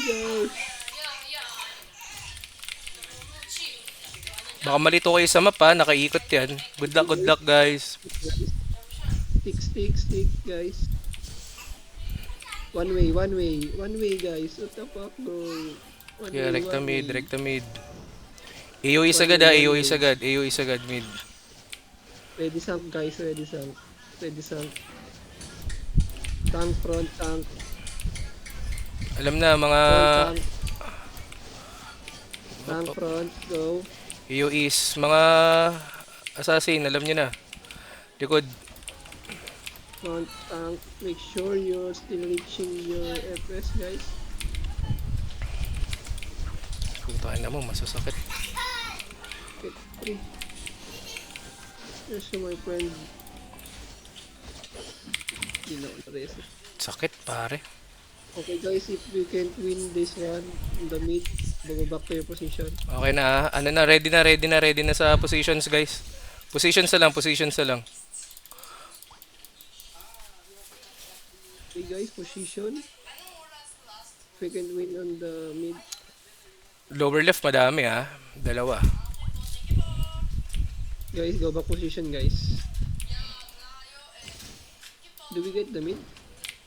go. Baka malito kayo sa map ha, nakaikot yan. Good luck guys. Stick, stick, stick, guys. One way, one way, one way, guys. What the fuck, bro? One Yeah, way, rekta one mid, way. rekta mid. AoE One sagad way, ha, one AoE way. sagad, AoE sagad mid. Ready sunk, guys. Ready sunk. Ready sunk. Tank, front, tank. Alam na mga Front, tank. Tank, front. Go. AoEs, mga assassin, alam nyo na. Likod. Front, tank. Make sure you're still reaching your FPS, guys. Putang na mo, masasakit. Get free. Yes, my friend. Hindi na ako na-reset. Sakit pare. Okay guys, if we can't win this one in the mid, go back to your position. Okay na ha. Ano na, ready na sa positions guys. Positions na lang, positions na lang. Okay guys, position. If we can win on the mid. Lower left madami ha. Dalawa. Guys, go back position guys. Do we get the mid?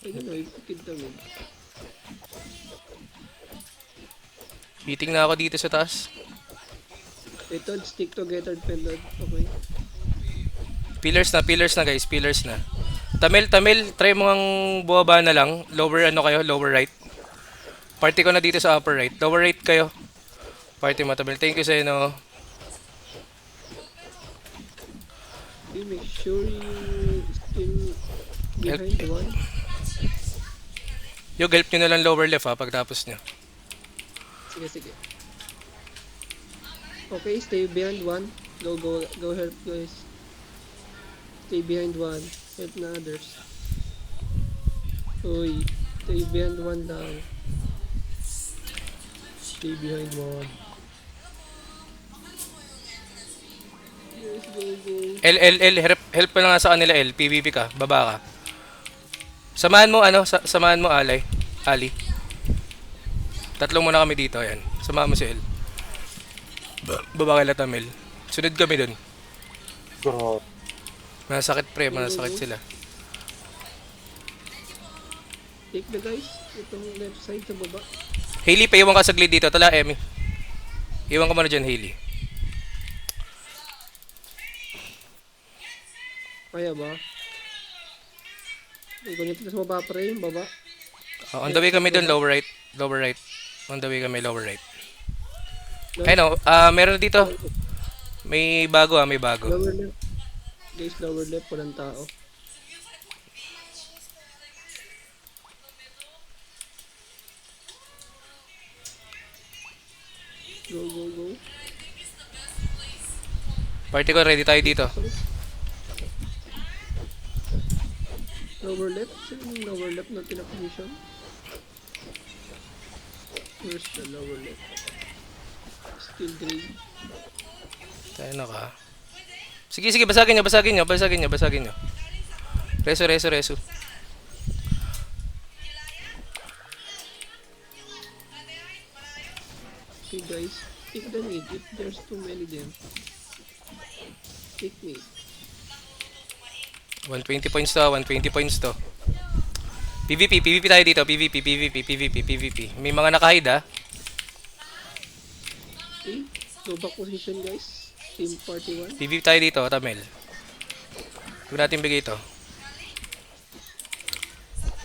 I don't know if we get the mid. Hitting na ako dito sa taas. Method, stick together, pendant. Okay. Pillars na guys, pillars na. Tamil, try mo ang buwaba na lang. Lower ano kayo, lower right. Party ko na dito sa upper right. Lower right kayo. Party mo, Tamil. Thank you sa inyo. Okay, make sure you still behind one. Yung help nyo na lang lower left ha, pagtapos nyo. Sige, sige. Okay, stay behind one. Go, go, go help guys. Stay behind one. Help na others. Uy, stay behind one lang. Stay behind one. Yes, go, go. L, help pa na nga sa kanila L. PvP ka, baba ka. Samahan mo ano, samahan mo Ali. Tatlong muna kami dito, ayan. Samahan mo si L. Baba kay Tamil. Sunod kami dun. God. Masakit pre, masakit sila. Take the guys. Itong left side sa baba. Hailey, paiwan ka saglit dito. Tala, Emmy. Iwan ka muna dyan, Hailey. Kaya ba? Kung ito sa baba pre, yung baba. On the way kami dun, lower right. Lower right. On the way kami, lower right. No? Ayun o, meron dito. May bago may bago. Lower left. Guys, lower left. Walang tao. Go, go, go. Party ko, ready tayo dito. Lower left? Sino yung lower left na pinaposition? Where's the lower left? Still green. Tayo na ka. Sige, basagin nyo. Reso. Okay guys, take the mid if there's too many them. Take mid. 120 points to. PvP tayo dito. PvP. May mga nakahide ha. Okay, go back position guys. Team party 1. PvP tayo dito, Tamel. Huwag natin bigay ito.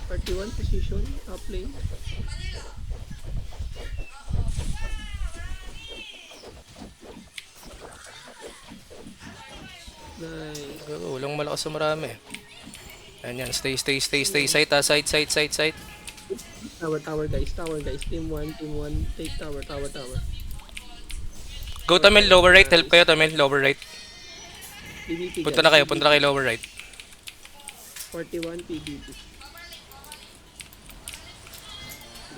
Party 1 position, up lane. Nice. Walang malakas sa marami. Ayan, stay. Site ha, site. Tower guys. Team 1, take tower. Go Tamel, lower right. Help kayo Tamel, lower right. PvP Punta guys. na kayo lower right. 41 PvP.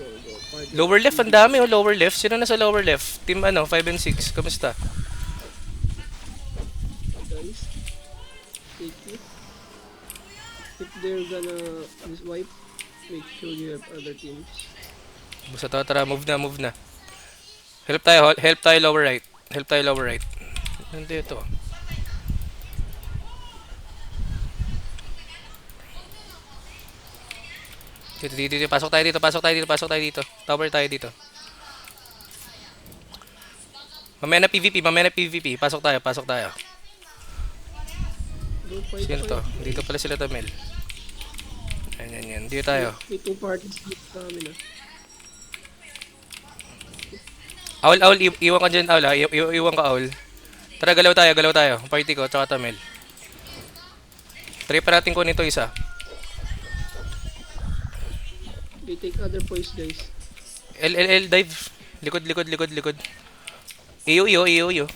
Go. Party Lower left, ang dami oh, lower left. Sino na sa lower left? Team 5 and 6, kamusta? guys. Take it. If they're gonna wipe, make sure you have other teams. Basta to, tara, move na, move na. Help tayo lower right. Help tayo lower right. Hindi ito. Dito, pasok tayo dito, pasok tayo dito, pasok tayo dito. Tower tayo dito. Mamaya na PvP, pasok tayo, pasok tayo. Go fight Sino fight. to? Dito pala sila Tamel. Yan. Dito tayo. May 2 parties dito sa amin ah. Aul, iwan ka dyan, Aul ha. Iwan ka, Aul. Tara, galaw tayo. Party ko, tsaka Tamel. Try pa natin kunin to isa. They take other points guys. L, dive. Likod. Iyo.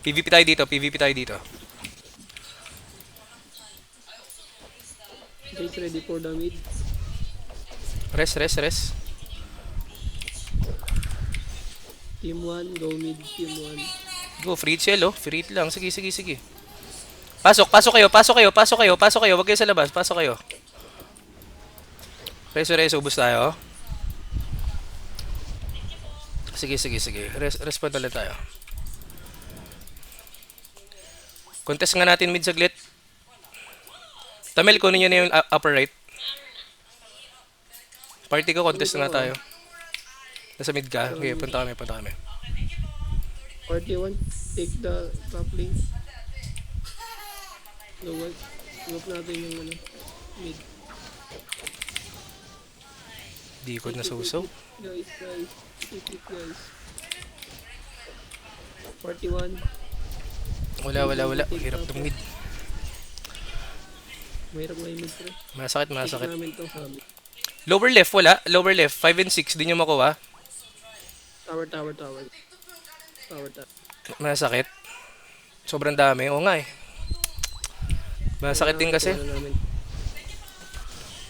PvP tayo dito. Guys ready for the mid. Rest. Team 1, go mid, team 1. Go, free shell oh. Free hit lang. Sige. Pasok kayo. Huwag kayo sa labas. Pasok kayo. Reso, ubos tayo. Sige. Respond ulit tayo. Contest nga natin mid saglit. Tamel, kunin nyo na yung upper right. Party ko, contest nga tayo. Nasa mid ka. Okay, punta kami. Party 1, take the top lane. Look natin yung ano, mid. Di ko na suso. Guys. Take it guys. Party 1. Wala. Hirap ng mid. Mahirap nga yung mid pre. Masakit. Take namin to sa mid. Lower left, wala. Lower left. 5 and 6. Di nyo makuha. Tower. Masakit. Sobrang dami. Oo nga eh. Masakit din kasi.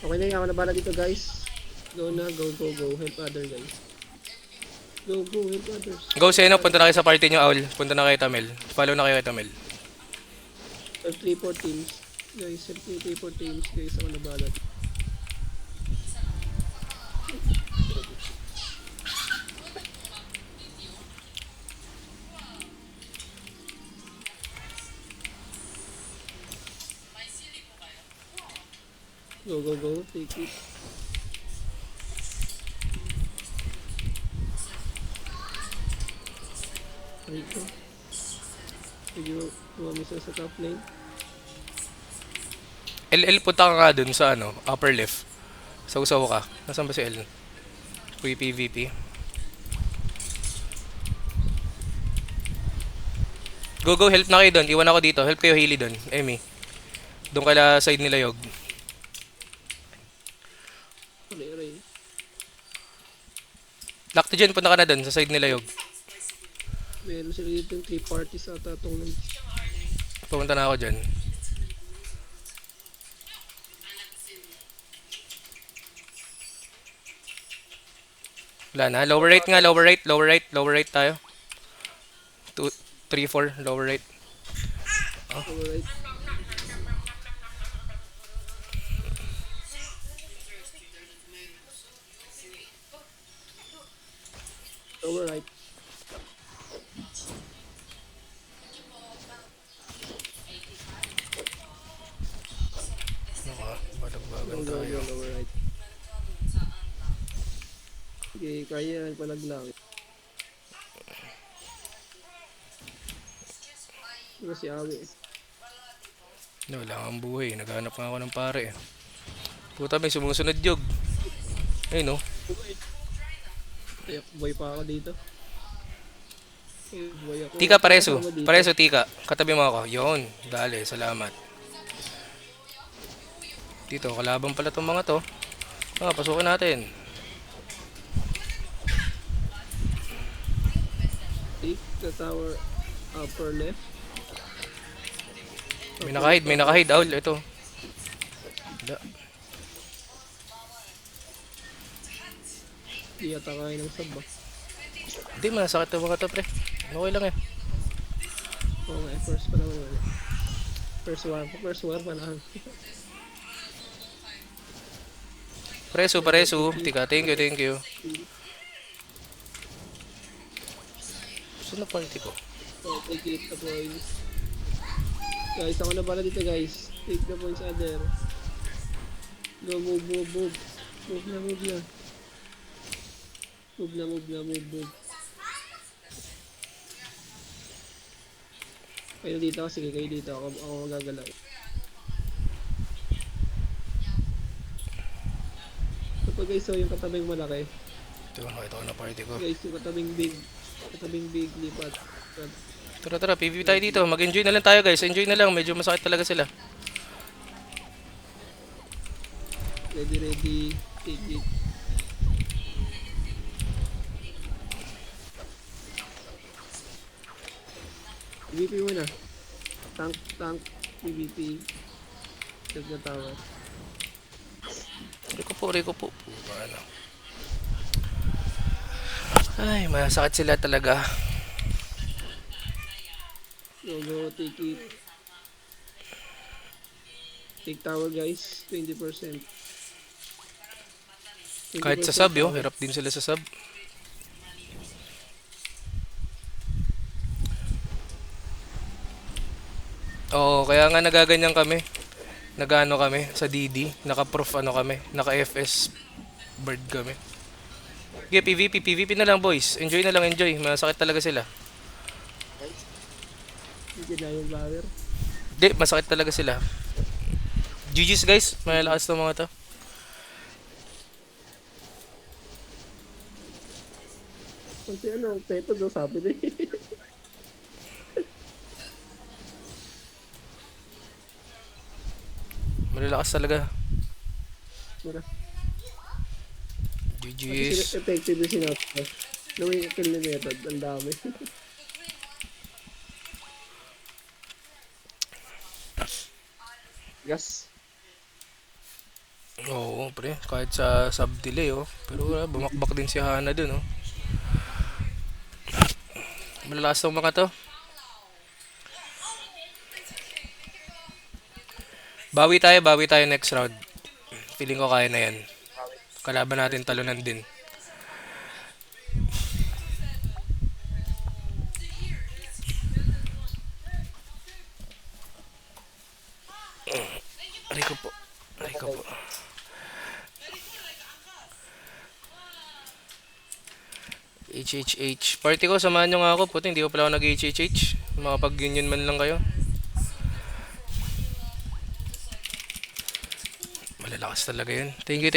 Okay na, ako na bala dito guys. Go. Help other guys. Go, help others. Go, Seno. Punta na kayo sa party nyo, Aul. Punta na kayo, Tamel. Follow na kayo kay Tamel. Help 3-4 teams. Guys, help 3-4 teams. Guys, ako na bala. Go. Take it. Rico. Sige, tumamisa sa top lane. LL, punta ka nga dun sa upper left. Sausaw ka. Nasaan ba si L? PvP. Go, help na kayo dun. Iwan ako dito. Help kayo Hailey dun. Emmy. Doon kala side nila Yog. Ray. Lock to dyan, punta ka na dun sa side nila Yog. Meron sila dito yung 3 parties ata itong Pumunta na ako dyan. Wala na. Lower right nga, lower right tayo. 2, 3, 4, lower right. Alright. Lower right. Balagbagan Go, tayo. lower right. Okay, kaya palag lang. Ano si Awi? Wala kang buhay. Naghanap nga ako ng pare. Puta, may sumusunod Yog. Ayun no. Ay, boy pa ako dito. Boy ako. Tika, pareso. Kasama dito. Pareso, Tika. Katabi mo ako. Yun. Dali, salamat. Dito, kalaban pala tong mga to. Pasukin natin. Take the tower upper left. May nakahide. Aul, ito. Wala. Di yata kaya ng sub ba? Hindi, masakit to mga to, pre. Okay lang eh. Okay, first pa naman wala. First war pa lang. Preso, preso. Tika, thank you, thank you. Saan na party ko? Oh, take the points. Guys, ako na pala dito guys. Take the points other. Go, move, move, move. Move na, move na. Move na, move na, move, move. Kayo dito, sige kayo dito. Ako magagalaw. Kapag guys, so yung katabing malaki. Ito, nakita ko na party ko. Guys, yung katabing big, lipat. Tara, tara, PvP tayo dito. Mag-enjoy na lang tayo guys. Enjoy na lang. Medyo masakit talaga sila. Ready, ready. Take it. PvP muna. Tank, PvP. Check na tower. Riko po. Ano? Ay, masakit sila talaga. Go, take it. Take tower guys, 20%. Kahit sa sub, yo. Hirap din sila sa sub. Oo, kaya nga nagaganyan kami. Nagano kami sa DD. Naka-proof ano kami. Naka-FS bird kami. Okay, PvP na lang boys. Enjoy na lang, enjoy. Masakit talaga sila. Hindi na yung flower. Di, masakit talaga sila. GG's guys, malalakas ng mga to. Kasi ano, peto daw sabi na eh. Malalakas talaga. Mura. GG's. Effective yung sinasa. Nung yung kill ni method, ang dami. Gas. Oo, pre. Kahit sa sub delay, oh. Pero bumakbak din si Hana dun, oh. Malalakas ng mga to. Bawi tayo next round. Feeling ko kaya na yan. Kalaban natin talunan din. Aray ko po. HHH. Party ko, samahan nyo nga ako. Puti, hindi ko pala ako nag-HHH. Makapag-union man lang kayo. Malalakas talaga yun. Thank you.